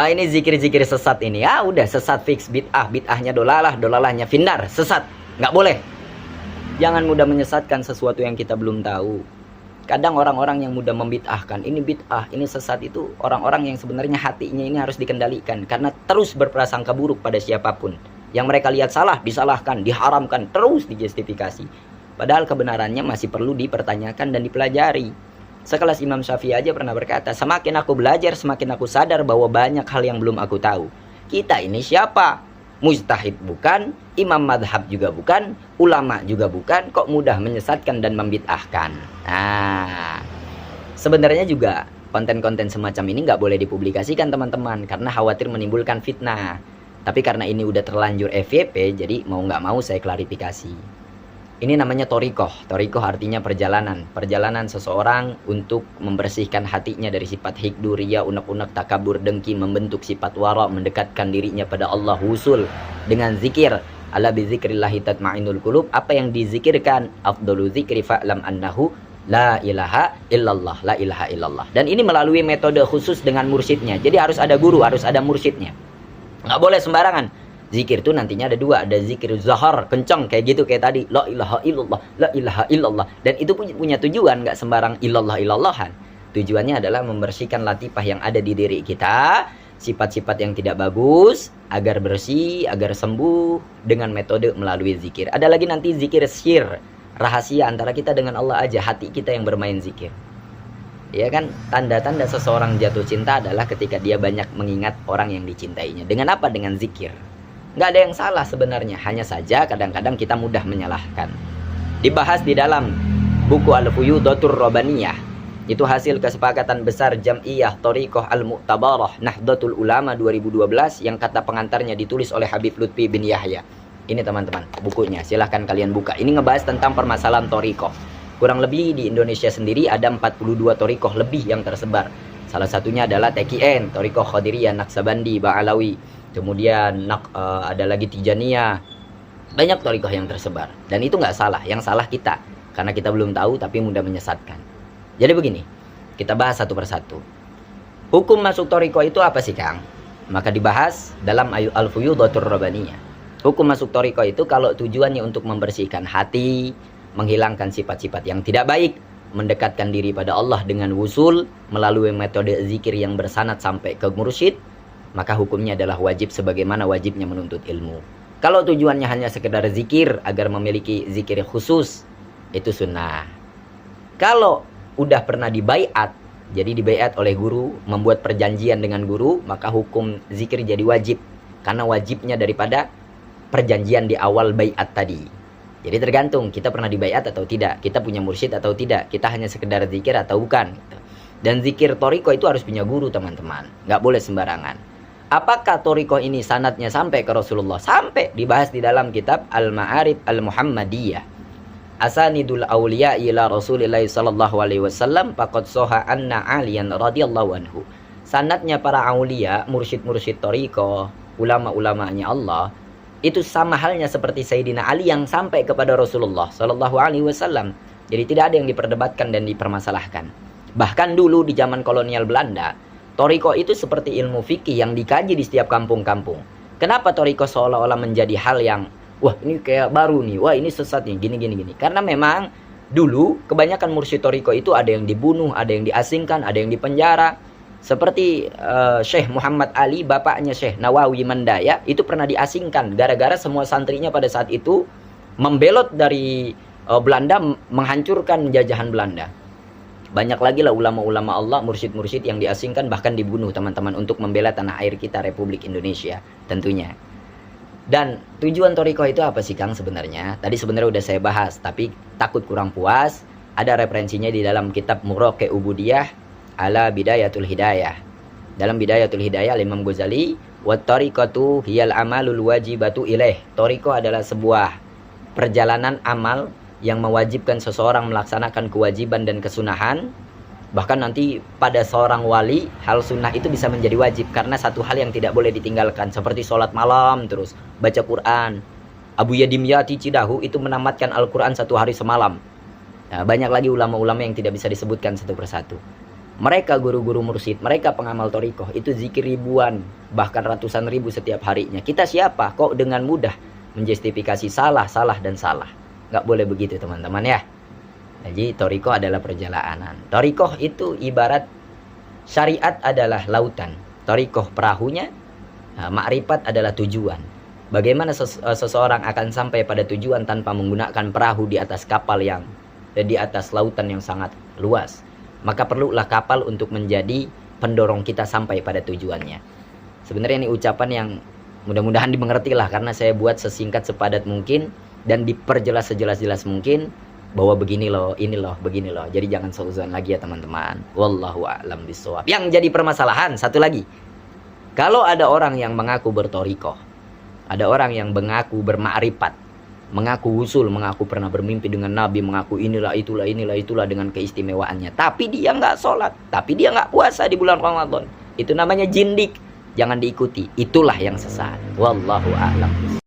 Ini zikir-zikir sesat ini. Udah sesat fix, bid'ah, bid'ahnya dolalah, dolalahnya finnar, sesat. Nggak boleh. Jangan mudah menyesatkan sesuatu yang kita belum tahu. Kadang orang-orang yang mudah membid'ahkan, ini bid'ah, ini sesat, itu orang-orang yang sebenarnya hatinya ini harus dikendalikan. Karena terus berprasangka buruk pada siapapun. Yang mereka lihat salah, disalahkan, diharamkan, terus dijustifikasi. Padahal kebenarannya masih perlu dipertanyakan dan dipelajari. Sekelas Imam Syafi'i aja pernah berkata, semakin aku belajar, semakin aku sadar bahwa banyak hal yang belum aku tahu. Kita ini siapa? Mujtahid bukan, imam madhab juga bukan, ulama juga bukan, kok mudah menyesatkan dan membid'ahkan. Sebenarnya juga konten-konten semacam ini nggak boleh dipublikasikan teman-teman, karena khawatir menimbulkan fitnah. Tapi karena ini udah terlanjur FYP, jadi mau nggak mau saya klarifikasi. Ini namanya torikoh. Torikoh artinya perjalanan. Perjalanan seseorang untuk membersihkan hatinya dari sifat hikdu, riya, unek-unek, takabur, dengki, membentuk sifat wara, mendekatkan dirinya pada Allah, husul dengan zikir. Ala bizikrillahi tatma'inul qulub. Apa yang dizikirkan? Afdalu zikri fa'lam annahu la ilaha illallah. La ilaha illallah. Dan ini melalui metode khusus dengan mursyidnya. Jadi harus ada guru, harus ada mursyidnya. Nggak boleh sembarangan. Zikir itu nantinya ada dua, ada zikir zahar, kencang kayak gitu kayak tadi, la ilaha illallah, la ilaha illallah. Dan itu punya tujuan, nggak sembarang illallah-illallahan. Tujuannya adalah membersihkan latifah yang ada di diri kita, sifat-sifat yang tidak bagus, agar bersih, agar sembuh dengan metode melalui zikir. Ada lagi nanti zikir sir, rahasia antara kita dengan Allah aja, hati kita yang bermain zikir. Ya kan, tanda-tanda seseorang jatuh cinta adalah ketika dia banyak mengingat orang yang dicintainya. Dengan apa? Dengan zikir. Nggak ada yang salah sebenarnya, hanya saja kadang-kadang kita mudah menyalahkan. Dibahas di dalam buku Al-Fuyudatur Rabbaniyah. Itu hasil kesepakatan besar Jam'iyah Thariqah Al-Mu'tabarah Nahdlatul Ulama 2012 yang kata pengantarnya ditulis oleh Habib Lutfi bin Yahya. Ini teman-teman bukunya, silahkan kalian buka. Ini ngebahas tentang permasalahan thariqah. Kurang lebih di Indonesia sendiri ada 42 thariqah lebih yang tersebar. Salah satunya adalah TKN, Thariqah Qadiriyah, Naqsabandi, Ba'alawi. Kemudian ada lagi Tijaniyah. Banyak thariqah yang tersebar. Dan itu nggak salah. Yang salah kita. Karena kita belum tahu tapi mudah menyesatkan. Jadi begini. Kita bahas satu persatu. Hukum masuk thariqah itu apa sih Kang? Maka dibahas dalam Al-Fuyudatur Rabbaniyah. Hukum masuk thariqah itu kalau tujuannya untuk membersihkan hati, menghilangkan sifat-sifat yang tidak baik, mendekatkan diri pada Allah dengan wusul melalui metode zikir yang bersanad sampai ke mursyid, maka hukumnya adalah wajib sebagaimana wajibnya menuntut ilmu. Kalau tujuannya hanya sekedar zikir agar memiliki zikir khusus, itu sunnah. Kalau udah pernah dibaiat, jadi dibaiat oleh guru, membuat perjanjian dengan guru, maka hukum zikir jadi wajib. Karena wajibnya daripada perjanjian di awal baiat tadi. Jadi tergantung kita pernah dibaiat atau tidak, kita punya mursyid atau tidak, kita hanya sekedar zikir atau bukan. Dan zikir thariqah itu harus punya guru teman-teman, nggak boleh sembarangan. Apakah thariqah ini sanadnya sampai ke Rasulullah? Sampai, dibahas di dalam kitab Al-Ma'arif Al-Muhammadiyah. Asanidul awliya ila Rasulillah sallallahu alaihi wasallam faqad soha anna aliyan radhiyallahu anhu. Sanadnya para aulia, mursyid-mursyid thariqah, ulama-ulamanya Allah, itu sama halnya seperti Sayyidina Ali yang sampai kepada Rasulullah sallallahu alaihi wasallam. Jadi tidak ada yang diperdebatkan dan dipermasalahkan. Bahkan dulu di zaman kolonial Belanda, thariqah itu seperti ilmu fikih yang dikaji di setiap kampung-kampung. Kenapa thariqah seolah-olah menjadi hal yang, wah ini kayak baru nih, wah ini sesat nih, gini. Karena memang dulu kebanyakan mursyid thariqah itu ada yang dibunuh, ada yang diasingkan, ada yang dipenjara. Seperti Syekh Muhammad Ali, bapaknya Syekh Nawawi Mandaya, itu pernah diasingkan gara-gara semua santrinya pada saat itu membelot dari Belanda, menghancurkan jajahan Belanda. Banyak lagi lah ulama-ulama Allah, mursyid-mursyid yang diasingkan bahkan dibunuh teman-teman untuk membela tanah air kita Republik Indonesia tentunya. Dan tujuan thariqah itu apa sih Kang sebenarnya? Tadi sebenarnya udah saya bahas, tapi takut kurang puas. Ada referensinya di dalam kitab Muraqe Ubudiyah ala Bidayatul Hidayah. Dalam Bidayatul Hidayah Imam Ghazali, wa thariqatu hiyal amalul wajibatu ilaih. Thariqah adalah sebuah perjalanan amal yang mewajibkan seseorang melaksanakan kewajiban dan kesunahan. Bahkan nanti pada seorang wali, hal sunnah itu bisa menjadi wajib karena satu hal yang tidak boleh ditinggalkan, seperti sholat malam, terus baca Quran. Abu Yadim Yati Cidahu itu menamatkan Al-Quran 1 hari semalam. Nah, banyak lagi ulama-ulama yang tidak bisa disebutkan satu persatu. Mereka guru-guru mursyid, mereka pengamal torikoh, itu zikir ribuan, bahkan ratusan ribu setiap harinya. Kita siapa? Kok dengan mudah menjustifikasi salah, salah, dan salah? Nggak boleh begitu teman-teman ya. Jadi torikoh adalah perjalanan. Torikoh itu ibarat syariat adalah lautan. Torikoh perahunya, makrifat adalah tujuan. Bagaimana seseorang akan sampai pada tujuan tanpa menggunakan perahu di atas kapal yang di atas lautan yang sangat luas? Maka perlulah kapal untuk menjadi pendorong kita sampai pada tujuannya. Sebenarnya ini ucapan yang mudah-mudahan dimengerti lah, karena saya buat sesingkat sepadat mungkin dan diperjelas sejelas-jelas mungkin bahwa begini loh, ini loh, begini loh. Jadi jangan seuzon lagi ya teman-teman. Wallahu a'lam bishawab. Yang jadi permasalahan satu lagi, kalau ada orang yang mengaku bertorikoh, ada orang yang mengaku bermakrifat, mengaku usul, mengaku pernah bermimpi dengan Nabi, mengaku inilah itulah dengan keistimewaannya, tapi dia nggak sholat, tapi dia nggak puasa di bulan Ramadan, itu namanya jindik. Jangan diikuti, itulah yang sesat. Wallahu a'lam.